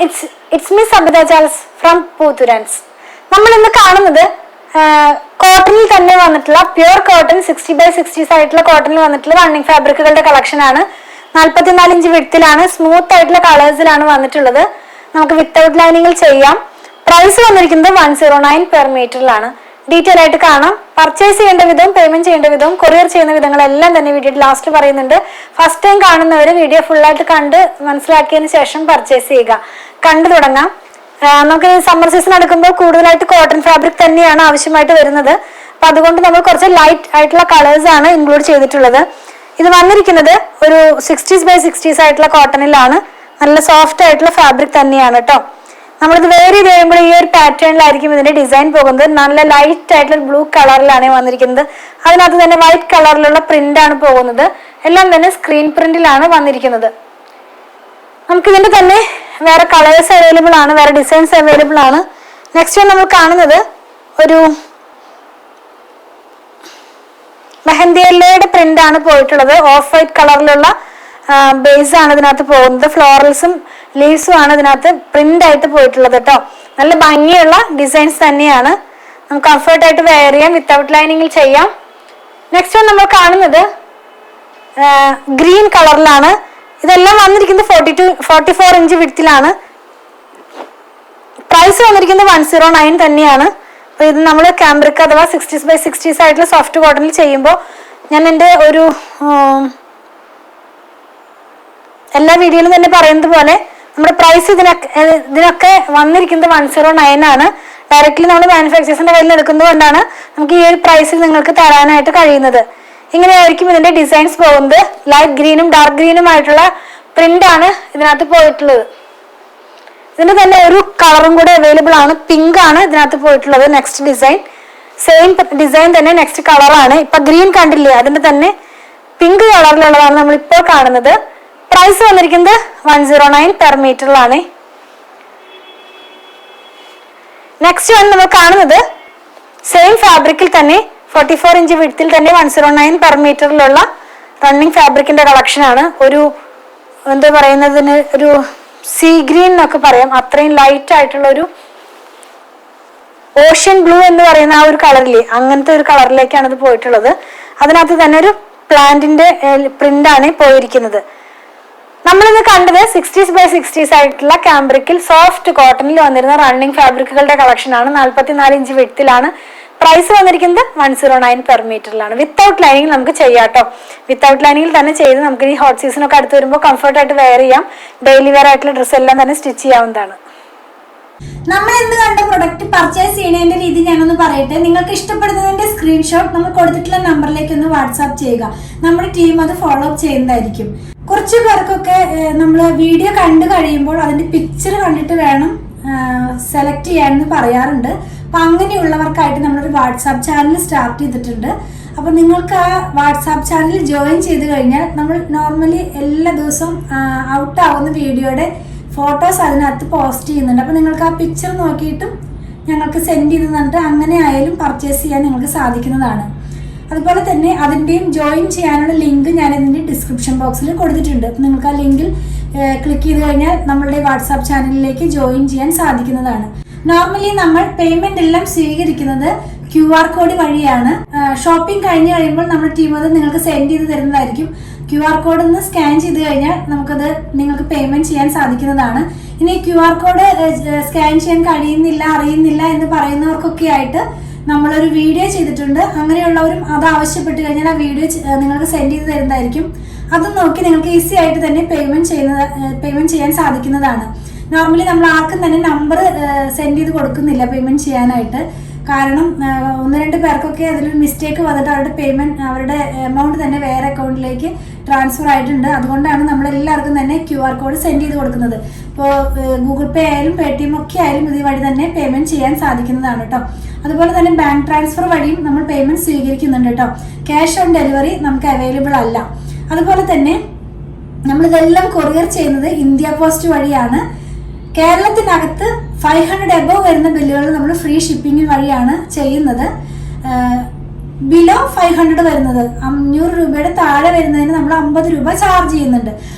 it's me Sabita Charles from Poothurans. നമ്മൾ ഇന്ന് കാണുന്നത് കോട്ടണിൽ തന്നെ വന്നിട്ടുള്ള പ്യൂർ കോട്ടൺ 60x60 ആയിട്ടുള്ള കോട്ടണിൽ വന്നിട്ടുള്ള റണ്ണിങ് ഫാബ്രിക്കുകളുടെ കളക്ഷൻ ആണ്. 44 ഇഞ്ച് വിഡ്ത്തിലാണ്, സ്മൂത്ത് ആയിട്ടുള്ള കളേഴ്സിലാണ് വന്നിട്ടുള്ളത്. നമുക്ക് വിത്തൗട്ട് ലൈനിങ്ങിൽ ചെയ്യാം. പ്രൈസ് വന്നിരിക്കുന്നത് 109 പെർ മീറ്ററിലാണ്. ഡീറ്റെയിൽ ആയിട്ട് കാണാം. പർച്ചേസ് ചെയ്യേണ്ട വിധവും പേയ്മെന്റ് ചെയ്യേണ്ട വിധവും കൊറിയർ ചെയ്യുന്ന വിധങ്ങളെല്ലാം തന്നെ വീഡിയോയിൽ ലാസ്റ്റ് പറയുന്നുണ്ട്. ഫസ്റ്റ് ടൈം കാണുന്നവർ വീഡിയോ ഫുള്ളായിട്ട് കണ്ട് മനസ്സിലാക്കിയതിന് ശേഷം പർച്ചേസ് ചെയ്യുക. കണ്ടു തുടങ്ങാം. നമുക്ക് സമ്മർ സീസൺ എടുക്കുമ്പോൾ കൂടുതലായിട്ട് കോട്ടൺ ഫാബ്രിക് തന്നെയാണ് ആവശ്യമായിട്ട് വരുന്നത്. അപ്പൊ അതുകൊണ്ട് നമ്മൾ കുറച്ച് ലൈറ്റ് ആയിട്ടുള്ള കളേഴ്സ് ആണ് ഇൻക്ലൂഡ് ചെയ്തിട്ടുള്ളത്. ഇത് വന്നിരിക്കുന്നത് ഒരു 60x60 ആയിട്ടുള്ള കോട്ടണിലാണ്. നല്ല സോഫ്റ്റ് ആയിട്ടുള്ള ഫാബ്രിക് തന്നെയാണ് കേട്ടോ. നമ്മളിത് വേറെ ചെയ്യുമ്പോൾ ഈ ഒരു പാറ്റേണിലായിരിക്കും ഇതിന്റെ ഡിസൈൻ പോകുന്നത്. നല്ല ലൈറ്റ് ആയിട്ടുള്ള ബ്ലൂ കളറിലാണ് വന്നിരിക്കുന്നത്. അതിനകത്ത് തന്നെ വൈറ്റ് കളറിലുള്ള പ്രിന്റ് ആണ് പോകുന്നത്. എല്ലാം തന്നെ സ്ക്രീൻ പ്രിന്റിലാണ് വന്നിരിക്കുന്നത്. നമുക്കിതിന്റെ തന്നെ വേറെ കളേഴ്സ് അവൈലബിൾ ആണ്, വേറെ ഡിസൈൻസ് അവൈലബിൾ ആണ്. നെക്സ്റ്റ് നമ്മൾ കാണുന്നത് ഒരു മെഹന്തി യെല്ലോയുടെ പ്രിന്റ് ആണ് പോയിട്ടുള്ളത്. ഓഫ് വൈറ്റ് കളറിലുള്ള ബേസ് ആണ് ഇതിനകത്ത് പോകുന്നത്. ഫ്ലോറൽസും ലീവ്സും ആണ് ഇതിനകത്ത് പ്രിന്റ് ആയിട്ട് പോയിട്ടുള്ളത് കേട്ടോ. നല്ല ഭംഗിയുള്ള ഡിസൈൻസ് തന്നെയാണ്. നമുക്ക് കംഫർട്ടായിട്ട് വെയർ ചെയ്യാം, വിത്തൗട്ട് ലൈനിങ്ങിൽ ചെയ്യാം. നെക്സ്റ്റ് നമ്മൾ കാണുന്നത് ഗ്രീൻ കളറിലാണ്. ഇതെല്ലാം വന്നിരിക്കുന്നത് 44 ഇഞ്ച് വിഡ്ത്തിലാണ്. പ്രൈസ് വന്നിരിക്കുന്നത് 109 തന്നെയാണ്. അപ്പൊ ഇത് നമ്മൾ കാംബ്രിക് അഥവാ 60x60 ആയിട്ടുള്ള സോഫ്റ്റ് കോട്ടണിൽ ചെയ്യുമ്പോൾ ഞാൻ എൻ്റെ ഒരു എല്ലാ വീഡിയോയിലും തന്നെ പറയുന്നത് പോലെ നമ്മുടെ പ്രൈസ് ഇതിനൊക്കെ വന്നിരിക്കുന്നത് 109 ആണ്. ഡയറക്റ്റ്ലി നമ്മൾ മാനുഫാക്ചേഴ്സിന്റെ കയ്യിൽ എടുക്കുന്നത് കൊണ്ടാണ് നമുക്ക് ഈ ഒരു പ്രൈസിൽ നിങ്ങൾക്ക് തരാനായിട്ട് കഴിയുന്നത്. ഇങ്ങനെയായിരിക്കും ഇതിന്റെ ഡിസൈൻസ് പോകുന്നത്. ലൈറ്റ് ഗ്രീനും ഡാർക്ക് ഗ്രീനും ആയിട്ടുള്ള പ്രിന്റ് ആണ് ഇതിനകത്ത് പോയിട്ടുള്ളത്. ഇതിന്റെ തന്നെ ഒരു കളറും കൂടെ അവൈലബിൾ ആണ്. പിങ്ക് ആണ് ഇതിനകത്ത് പോയിട്ടുള്ളത്. നെക്സ്റ്റ് ഡിസൈൻ സെയിം ഡിസൈൻ തന്നെ നെക്സ്റ്റ് കളറാണ്. ഇപ്പൊ ഗ്രീൻ കണ്ടില്ലേ, അതിന്റെ തന്നെ പിങ്ക് കളറിലുള്ളതാണ് നമ്മൾ ഇപ്പോൾ കാണുന്നത്. പ്രൈസ് വന്നിരിക്കുന്നത് 109 പെർ മീറ്ററിലാണ്. നെക്സ്റ്റ് വന്ന് നമ്മൾ കാണുന്നത് സെയിം ഫാബ്രിക്കിൽ തന്നെ 44 ഇഞ്ച് വിഡ്ത്തിൽ തന്നെ 109 പെർ മീറ്ററിലുള്ള റണ്ണിങ് ഫാബ്രിക്കിന്റെ കളക്ഷൻ ആണ്. ഒരു എന്താ പറയുന്നതിന് ഒരു സീ ഗ്രീൻ എന്നൊക്കെ പറയാം. അത്രയും ലൈറ്റ് ആയിട്ടുള്ള ഒരു ഓഷ്യൻ ബ്ലൂ എന്ന് പറയുന്ന ആ ഒരു കളറില്ലേ, അങ്ങനത്തെ ഒരു കളറിലേക്കാണ് ഇത് പോയിട്ടുള്ളത്. അതിനകത്ത് തന്നെ ഒരു പ്ലാന്റിന്റെ പ്രിന്റ് ആണ് പോയിരിക്കുന്നത്. നമ്മളിന്ന് കണ്ടത് 60x60 ആയിട്ടുള്ള കാംബ്രിക്കിൽ സോഫ്റ്റ് കോട്ടണിൽ വന്നിരുന്ന റണ്ണിങ് ഫാബ്രിക്കുകളുടെ കളക്ഷൻ ആണ്. 44 ഇഞ്ച് വിഡ്ത്തിലാണ്. പ്രൈസ് വന്നിരിക്കുന്നത് 109 പെർ മീറ്ററിലാണ്. വിത്തൗട്ട് ലൈനിങ് നമുക്ക് ചെയ്യാം കേട്ടോ. വിത്തൗട്ട് ലൈനിങ്ങിൽ തന്നെ ചെയ്ത് നമുക്ക് ഈ ഹോട്ട് സീസൺ ഒക്കെ അടുത്ത് വരുമ്പോൾ കംഫർട്ടായിട്ട് വെയർ ചെയ്യാം. ഡെയിലി വെയർ ആയിട്ടുള്ള ഡ്രസ്സ് എല്ലാം തന്നെ സ്റ്റിച്ച് ചെയ്യാവുന്നതാണ്. നമ്മൾ ഇന്ന് കണ്ട പ്രൊഡക്റ്റ് പർച്ചേസ് ചെയ്യുന്നതിന്റെ രീതി ഞാനൊന്ന് പറയട്ടെ. നിങ്ങൾക്ക് ഇഷ്ടപ്പെടുന്നതിന്റെ സ്ക്രീൻഷോട്ട് നമ്മൾ കൊടുത്തിട്ടുള്ള നമ്പറിലേക്ക് ഒന്ന് വാട്സാപ്പ് ചെയ്യുക. നമ്മുടെ ടീം അത് ഫോളോ അപ്പ് ചെയ്യുന്നതായിരിക്കും. കുറച്ച് പേർക്കൊക്കെ നമ്മൾ വീഡിയോ കണ്ടു കഴിയുമ്പോൾ അതിന്റെ പിക്ചർ കണ്ടിട്ട് വേണം സെലക്ട് ചെയ്യാമെന്ന് പറയാറുണ്ട്. അപ്പൊ അങ്ങനെയുള്ളവർക്കായിട്ട് നമ്മളൊരു വാട്സാപ്പ് ചാനൽ സ്റ്റാർട്ട് ചെയ്തിട്ടുണ്ട്. അപ്പൊ നിങ്ങൾക്ക് ആ വാട്സാപ്പ് ചാനൽ ജോയിൻ ചെയ്ത് കഴിഞ്ഞാൽ നമ്മൾ നോർമലി എല്ലാ ദിവസവും ഔട്ട് ആവുന്ന വീഡിയോയുടെ ഫോട്ടോസ് അതിനകത്ത് പോസ്റ്റ് ചെയ്യുന്നുണ്ട്. അപ്പൊ നിങ്ങൾക്ക് ആ പിക്ചർ നോക്കിയിട്ടും ഞങ്ങൾക്ക് സെൻഡ് ചെയ്ത് തന്നിട്ട് അങ്ങനെ ആയാലും പർച്ചേസ് ചെയ്യാൻ നിങ്ങൾക്ക് സാധിക്കുന്നതാണ്. അതുപോലെ തന്നെ അതിൻ്റെയും ജോയിൻ ചെയ്യാനുള്ള ലിങ്ക് ഞാൻ ഇതിൻ്റെ ഡിസ്ക്രിപ്ഷൻ ബോക്സിൽ കൊടുത്തിട്ടുണ്ട്. നിങ്ങൾക്ക് ആ ലിങ്കിൽ ക്ലിക്ക് ചെയ്ത് കഴിഞ്ഞാൽ നമ്മളുടെ വാട്സാപ്പ് ചാനലിലേക്ക് ജോയിൻ ചെയ്യാൻ സാധിക്കുന്നതാണ്. നോർമലി നമ്മൾ പേയ്മെന്റ് എല്ലാം സ്വീകരിക്കുന്നത് QR കോഡ് വഴിയാണ്. ഷോപ്പിംഗ് കഴിഞ്ഞ് കഴിയുമ്പോൾ നമ്മുടെ ടീം അത് നിങ്ങൾക്ക് സെൻഡ് ചെയ്ത് തരുന്നതായിരിക്കും. QR കോഡ് ഒന്ന് സ്കാൻ ചെയ്ത് കഴിഞ്ഞാൽ നമുക്കത് നിങ്ങൾക്ക് പേയ്മെന്റ് ചെയ്യാൻ സാധിക്കുന്നതാണ്. ഇനി QR കോഡ് സ്കാൻ ചെയ്യാൻ കഴിയുന്നില്ല, അറിയുന്നില്ല എന്ന് പറയുന്നവർക്കൊക്കെ ആയിട്ട് നമ്മളൊരു വീഡിയോ ചെയ്തിട്ടുണ്ട്. അങ്ങനെയുള്ളവരും അത് ആവശ്യപ്പെട്ട് കഴിഞ്ഞാൽ ആ വീഡിയോ നിങ്ങൾക്ക് സെൻഡ് ചെയ്ത് തരുന്നതായിരിക്കും. അത് നോക്കി നിങ്ങൾക്ക് ഈസി ആയിട്ട് തന്നെ പേയ്മെന്റ് ചെയ്യാൻ സാധിക്കുന്നതാണ്. നോർമലി നമ്മൾ ആർക്കും തന്നെ നമ്പർ സെൻഡ് ചെയ്ത് കൊടുക്കുന്നില്ല പേയ്മെന്റ് ചെയ്യാനായിട്ട്. കാരണം 1-2 പേർക്കൊക്കെ അതിലൊരു മിസ്റ്റേക്ക് വന്നിട്ട് അവരുടെ എമൗണ്ട് തന്നെ വേറെ അക്കൗണ്ടിലേക്ക് ട്രാൻസ്ഫർ ആയിട്ടുണ്ട്. അതുകൊണ്ടാണ് നമ്മൾ എല്ലാവർക്കും തന്നെ QR കോഡ് സെൻഡ് ചെയ്ത് കൊടുക്കുന്നത്. ഇപ്പോൾ ഗൂഗിൾ പേ ആയാലും Paytm ഒക്കെ ആയാലും ഇത് വഴി തന്നെ പേയ്മെന്റ് ചെയ്യാൻ സാധിക്കുന്നതാണ് കേട്ടോ. അതുപോലെ തന്നെ ബാങ്ക് ട്രാൻസ്ഫർ വഴിയും നമ്മൾ പേയ്മെന്റ് സ്വീകരിക്കുന്നുണ്ട് കേട്ടോ. ക്യാഷ് ഓൺ ഡെലിവറി നമുക്ക് അവൈലബിൾ അല്ല. അതുപോലെ തന്നെ നമ്മളിതെല്ലാം കൊറിയർ ചെയ്യുന്നത് ഇന്ത്യ പോസ്റ്റ് വഴിയാണ്. കേരളത്തിനകത്ത് 500 എബവ് വരുന്ന ബില്ലുകൾ നമ്മൾ ഫ്രീ ഷിപ്പിംഗ് വഴിയാണ് ചെയ്യുന്നത്. ബിലോ 500 വരുന്നത് 500 രൂപയുടെ താഴെ വരുന്നതിന് നമ്മൾ 50 രൂപ ചാർജ് ചെയ്യുന്നുണ്ട്.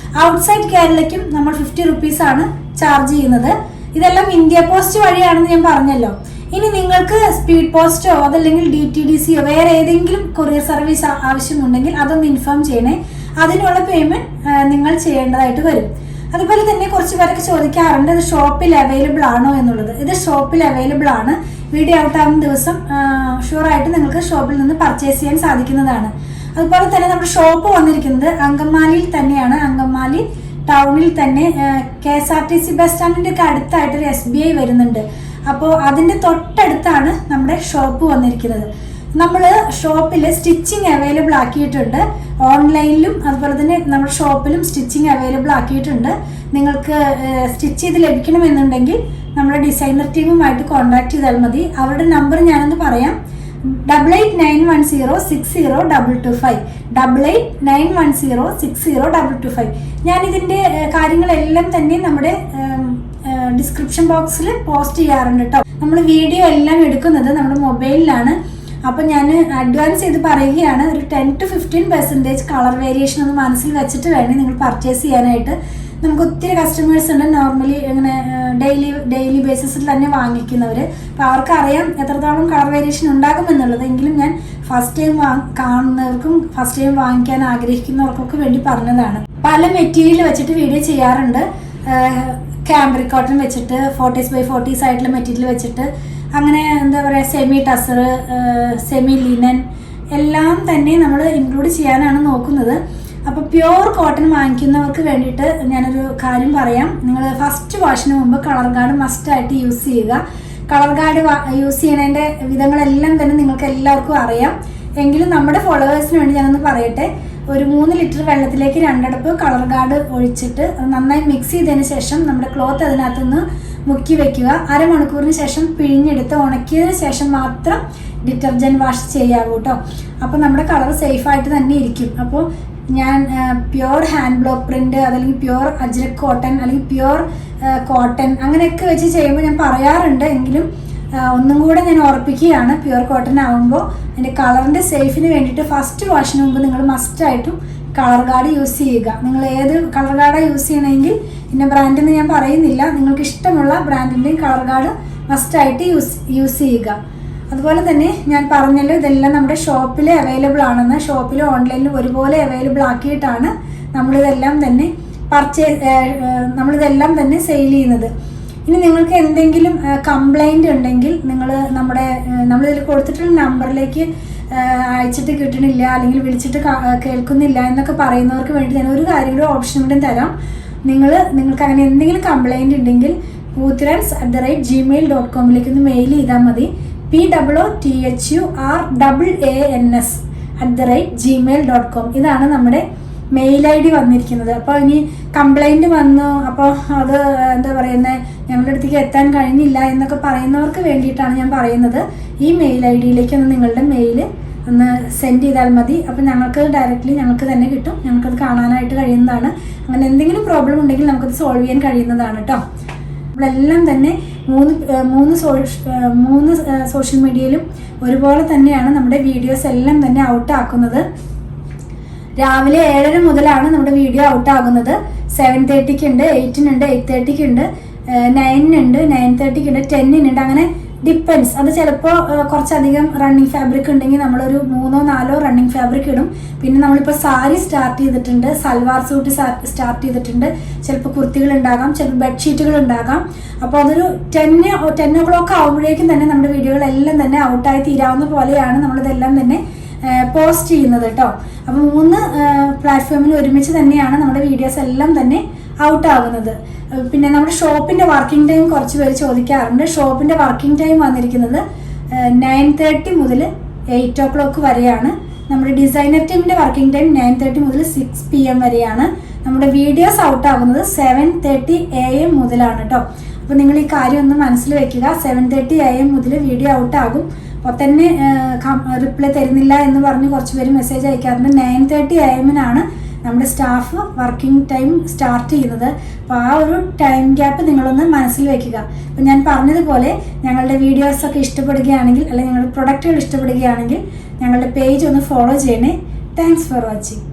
ഔട്ട്സൈഡ് കേരളയ്ക്കും നമ്മൾ 50 റുപ്പീസ് ആണ് ചാർജ് ചെയ്യുന്നത്. ഇതെല്ലാം ഇന്ത്യ പോസ്റ്റ് വഴിയാണെന്ന് ഞാൻ പറഞ്ഞല്ലോ. ഇനി നിങ്ങൾക്ക് സ്പീഡ് പോസ്റ്റോ അതല്ലെങ്കിൽ DTDCയോ വേറെ ഏതെങ്കിലും കൊറിയർ സർവീസ് ആവശ്യമുണ്ടെങ്കിൽ അതൊന്ന് ഇൻഫോം ചെയ്യണേ. അതിനുള്ള പേയ്മെന്റ് നിങ്ങൾ ചെയ്യേണ്ടതായിട്ട് വരും. അതുപോലെ തന്നെ കുറച്ച് പേരൊക്കെ ചോദിക്കാറുണ്ട് ഇത് ഷോപ്പിൽ അവൈലബിൾ ആണോ എന്നുള്ളത്. ഇത് ഷോപ്പിൽ അവൈലബിൾ ആണ്. വീഡിയോ ഔട്ട് ആവുന്ന ദിവസം ഷുവറായിട്ട് നിങ്ങൾക്ക് ഷോപ്പിൽ നിന്ന് പർച്ചേസ് ചെയ്യാൻ സാധിക്കുന്നതാണ്. അതുപോലെ തന്നെ നമ്മുടെ ഷോപ്പ് വന്നിരിക്കുന്നത് അങ്കമാലിയിൽ തന്നെയാണ്. അങ്കമാലി ടൗണിൽ തന്നെ KSRTC ബസ് സ്റ്റാൻഡിൻ്റെ ഒക്കെ അടുത്തായിട്ട് ഒരു SBI വരുന്നുണ്ട്. അപ്പോൾ അതിൻ്റെ തൊട്ടടുത്താണ് നമ്മുടെ ഷോപ്പ് വന്നിരിക്കുന്നത്. നമ്മൾ ഷോപ്പിൽ സ്റ്റിച്ചിങ് അവൈലബിൾ ആക്കിയിട്ടുണ്ട്. ഓൺലൈനിലും അതുപോലെ തന്നെ നമ്മുടെ ഷോപ്പിലും സ്റ്റിച്ചിങ് അവൈലബിൾ ആക്കിയിട്ടുണ്ട്. നിങ്ങൾക്ക് സ്റ്റിച്ച് ചെയ്ത് ലഭിക്കണമെന്നുണ്ടെങ്കിൽ നമ്മുടെ ഡിസൈനർ ടീമുമായിട്ട് കോൺടാക്ട് ചെയ്താൽ മതി. അവരുടെ നമ്പർ ഞാനൊന്ന് പറയാം. 8891060225 8891060225. ഞാനിതിൻ്റെ കാര്യങ്ങളെല്ലാം തന്നെ നമ്മുടെ ഡിസ്ക്രിപ്ഷൻ ബോക്സിൽ പോസ്റ്റ് ചെയ്യാറുണ്ട് കേട്ടോ. നമ്മൾ വീഡിയോ എല്ലാം എടുക്കുന്നത് നമ്മുടെ മൊബൈലിലാണ്. അപ്പം ഞാൻ അഡ്വാൻസ് ചെയ്ത് പറയുകയാണ്, ഒരു 10 to 15% കളർ വേരിയേഷൻ ഒന്ന് മനസ്സിൽ വെച്ചിട്ട് വേണം നിങ്ങൾ പർച്ചേസ് ചെയ്യാനായിട്ട്. നമുക്ക് ഒത്തിരി കസ്റ്റമേഴ്സ് ഉണ്ട് നോർമലി ഇങ്ങനെ ഡെയിലി ബേസിസിൽ തന്നെ വാങ്ങിക്കുന്നവർ. അപ്പോൾ അവർക്കറിയാം എത്രത്തോളം കളർ വേരിയേഷൻ ഉണ്ടാകുമെന്നുള്ളത്. എങ്കിലും ഞാൻ ഫസ്റ്റ് ടൈം കാണുന്നവർക്കും ഫസ്റ്റ് ടൈം വാങ്ങിക്കാൻ ആഗ്രഹിക്കുന്നവർക്കൊക്കെ വേണ്ടി പറഞ്ഞതാണ്. പല മെറ്റീരിയൽ വെച്ചിട്ട് വീഡിയോ ചെയ്യാറുണ്ട്. ക്യാമ്പ്രിക് കോട്ടൺ വെച്ചിട്ട് 40s by 40s ആയിട്ടുള്ള മെറ്റീരിയൽ വെച്ചിട്ട് അങ്ങനെ എന്താ പറയുക സെമി ടസർ, സെമി ലിനൻ എല്ലാം തന്നെ നമ്മൾ ഇൻക്ലൂഡ് ചെയ്യാനാണ് നോക്കുന്നത്. അപ്പോൾ പ്യുവർ കോട്ടൺ വാങ്ങിക്കുന്നവർക്ക് വേണ്ടിയിട്ട് ഞാനൊരു കാര്യം പറയാം. നിങ്ങൾ ഫസ്റ്റ് വാഷിന് മുമ്പ് കളർ ഗാർഡ് മസ്റ്റായിട്ട് യൂസ് ചെയ്യുക. കളർ ഗാർഡ് യൂസ് ചെയ്യുന്നതിൻ്റെ വിധങ്ങളെല്ലാം തന്നെ നിങ്ങൾക്ക് എല്ലാവർക്കും അറിയാം. എങ്കിലും നമ്മുടെ ഫോളോവേഴ്സിന് വേണ്ടി ഞാനൊന്ന് പറയട്ടെ. ഒരു 3 ലിറ്റർ വെള്ളത്തിലേക്ക് 2 അടപ്പ് കളർ ഗാർഡ് ഒഴിച്ചിട്ട് നന്നായി മിക്സ് ചെയ്തതിന് ശേഷം നമ്മുടെ ക്ലോത്ത് അതിനകത്തുനിന്ന് മുക്കി വെക്കുക. അരമണിക്കൂറിന് ശേഷം പിഴിഞ്ഞെടുത്ത് ഉണക്കിയതിന് ശേഷം മാത്രം ഡിറ്റർജൻറ്റ് വാഷ് ചെയ്യാവൂ കേട്ടോ. അപ്പോൾ നമ്മുടെ കളർ സേഫായിട്ട് തന്നെ ഇരിക്കും. അപ്പോൾ ഞാൻ പ്യുവർ ഹാൻഡ് ബ്ലോക്ക് പ്രിന്റ് അതല്ലെങ്കിൽ പ്യുവർ അജ്രക് കോട്ടൺ അല്ലെങ്കിൽ പ്യുവർ കോട്ടൺ അങ്ങനെയൊക്കെ വെച്ച് ചെയ്യുമ്പോൾ ഞാൻ പറയാറുണ്ട്. എങ്കിലും ഒന്നും കൂടെ ഞാൻ ഓർപ്പിക്കുകയാണ്, പ്യുവർ കോട്ടൺ ആകുമ്പോൾ അതിൻ്റെ കളറിൻ്റെ സേഫിന് വേണ്ടിയിട്ട് ഫസ്റ്റ് വാഷിന് മുമ്പ് നിങ്ങൾ മസ്റ്റായിട്ടും കളർ ഗാർഡ് യൂസ് ചെയ്യുക. നിങ്ങൾ ഏത് കളർ ഗാർഡാണ് യൂസ് ചെയ്യണമെങ്കിൽ ഇന്ന ബ്രാൻഡെന്ന് ഞാൻ പറയുന്നില്ല, നിങ്ങൾക്ക് ഇഷ്ടമുള്ള ബ്രാൻഡിൻ്റെയും കളർ ഗാർഡ് മസ്റ്റായിട്ട് യൂസ് ചെയ്യുക. അതുപോലെ തന്നെ ഞാൻ പറഞ്ഞല്ലോ ഇതെല്ലാം നമ്മുടെ ഷോപ്പിൽ അവൈലബിൾ ആണെന്ന്. ഷോപ്പിലും ഓൺലൈനിലും ഒരുപോലെ അവൈലബിൾ ആക്കിയിട്ടാണ് നമ്മളിതെല്ലാം തന്നെ സെയിൽ ചെയ്യുന്നത്. ഇനി നിങ്ങൾക്ക് എന്തെങ്കിലും കംപ്ലൈൻറ്റ് ഉണ്ടെങ്കിൽ നമ്മളിതിൽ കൊടുത്തിട്ടുള്ള നമ്പറിലേക്ക് അയച്ചിട്ട് കിട്ടണില്ല അല്ലെങ്കിൽ വിളിച്ചിട്ട് കേൾക്കുന്നില്ല എന്നൊക്കെ പറയുന്നവർക്ക് വേണ്ടി ഞാൻ ഒരു കാര്യം കൂടി ഓപ്ഷൻ കൂടി തരാം. നിങ്ങൾക്ക് അങ്ങനെ എന്തെങ്കിലും കംപ്ലൈൻറ്റ് ഉണ്ടെങ്കിൽ poothurans@gmail.com ഒന്ന് മെയിൽ ചെയ്താൽ മതി. POOTHURANS@gmail.com ഇതാണ് നമ്മുടെ മെയിൽ ID വന്നിരിക്കുന്നത്. അപ്പോൾ ഇനി കംപ്ലൈൻറ്റ് വന്നു, അപ്പോൾ അത് എന്താ പറയുന്നത് ഞങ്ങളുടെ അടുത്തേക്ക് എത്താൻ കഴിഞ്ഞില്ല എന്നൊക്കെ പറയുന്നവർക്ക് വേണ്ടിയിട്ടാണ് ഞാൻ പറയുന്നത്. ഈ മെയിൽ ID-യിലേക്ക് ഒന്ന് നിങ്ങളുടെ മെയിൽ ഒന്ന് സെൻഡ് ചെയ്താൽ മതി. അപ്പോൾ ഞങ്ങൾക്ക് ഡയറക്റ്റ്ലി ഞങ്ങൾക്ക് തന്നെ കിട്ടും, ഞങ്ങൾക്കത് കാണാനായിട്ട് കഴിയുന്നതാണ്. അങ്ങനെ എന്തെങ്കിലും പ്രോബ്ലം ഉണ്ടെങ്കിൽ നമുക്കത് സോൾവ് ചെയ്യാൻ കഴിയുന്നതാണ് കേട്ടോ. നമ്മളെല്ലാം തന്നെ മൂന്ന് സോഷ്യൽ മീഡിയയിലും ഒരുപോലെ തന്നെയാണ് നമ്മുടെ വീഡിയോസ് എല്ലാം തന്നെ ഔട്ട് ആക്കുന്നത്. രാവിലെ 7:30 മുതലാണ് നമ്മുടെ വീഡിയോ ഔട്ട് ആകുന്നത്. 7:30 ഉണ്ട്, 8-നുണ്ട്, 8:30 ഉണ്ട്, 9-നുണ്ട്, 9:30 ഉണ്ട്, 10-നുണ്ട്. അങ്ങനെ ഡിപ്പെൻസ്. അത് ചിലപ്പോൾ കുറച്ചധികം റണ്ണിങ് ഫാബ്രിക് ഉണ്ടെങ്കിൽ നമ്മളൊരു 3-4 റണ്ണിങ് ഫാബ്രിക് ഇടും. പിന്നെ നമ്മളിപ്പോൾ സാരി സ്റ്റാർട്ട് ചെയ്തിട്ടുണ്ട്, സൽവാർ സൂട്ട് സ്റ്റാർട്ട് ചെയ്തിട്ടുണ്ട്, ചിലപ്പോൾ കുർത്തികൾ ഉണ്ടാകാം, ചിലപ്പോൾ ബെഡ്ഷീറ്റുകൾ ഉണ്ടാകാം. അപ്പോൾ അതൊരു 10 o'clock ആകുമ്പോഴേക്കും തന്നെ നമ്മുടെ വീഡിയോകളെല്ലാം തന്നെ ഔട്ടായി തീരാവുന്ന പോലെയാണ് നമ്മളിതെല്ലാം തന്നെ പോസ്റ്റ് ചെയ്യുന്നത് കേട്ടോ. അപ്പോൾ 3 പ്ലാറ്റ്ഫോമിൽ ഒരുമിച്ച് തന്നെയാണ് നമ്മുടെ വീഡിയോസ് എല്ലാം തന്നെ ഔട്ട് ആകുന്നത്. പിന്നെ നമ്മുടെ ഷോപ്പിൻ്റെ വർക്കിംഗ് ടൈം കുറച്ച് പേര് ചോദിക്കാറുണ്ട്. ഷോപ്പിൻ്റെ വർക്കിംഗ് ടൈം വന്നിരിക്കുന്നത് 9:30 മുതൽ 8 o'clock വരെയാണ്. നമ്മുടെ ഡിസൈനർ ടീമിൻ്റെ വർക്കിംഗ് ടൈം 9:30 മുതൽ 6 PM വരെയാണ്. നമ്മുടെ വീഡിയോസ് ഔട്ട് ആകുന്നത് 7:30 AM മുതലാണ് കേട്ടോ. അപ്പോൾ നിങ്ങൾ ഈ കാര്യം ഒന്ന് മനസ്സിൽ വെക്കുക. 7:30 AM മുതൽ വീഡിയോ ഔട്ട് ആകും. അപ്പോൾ തന്നെ റിപ്ലൈ തരുന്നില്ല എന്ന് പറഞ്ഞ് കുറച്ച് പേര് മെസ്സേജ് അയക്കാറുണ്ട്. 9:30 AM-നാണ് നമ്മുടെ സ്റ്റാഫ് വർക്കിംഗ് ടൈം സ്റ്റാർട്ട് ചെയ്യുന്നത്. അപ്പോൾ ആ ഒരു ടൈം ഗ്യാപ്പ് നിങ്ങളൊന്ന് മനസ്സിൽ വയ്ക്കുക. അപ്പോൾ ഞാൻ പറഞ്ഞതുപോലെ ഞങ്ങളുടെ വീഡിയോസൊക്കെ ഇഷ്ടപ്പെടുകയാണെങ്കിൽ അല്ലെങ്കിൽ ഞങ്ങളുടെ പ്രൊഡക്റ്റുകൾ ഇഷ്ടപ്പെടുകയാണെങ്കിൽ ഞങ്ങളുടെ പേജ് ഒന്ന് ഫോളോ ചെയ്യണേ. Thanks for watching.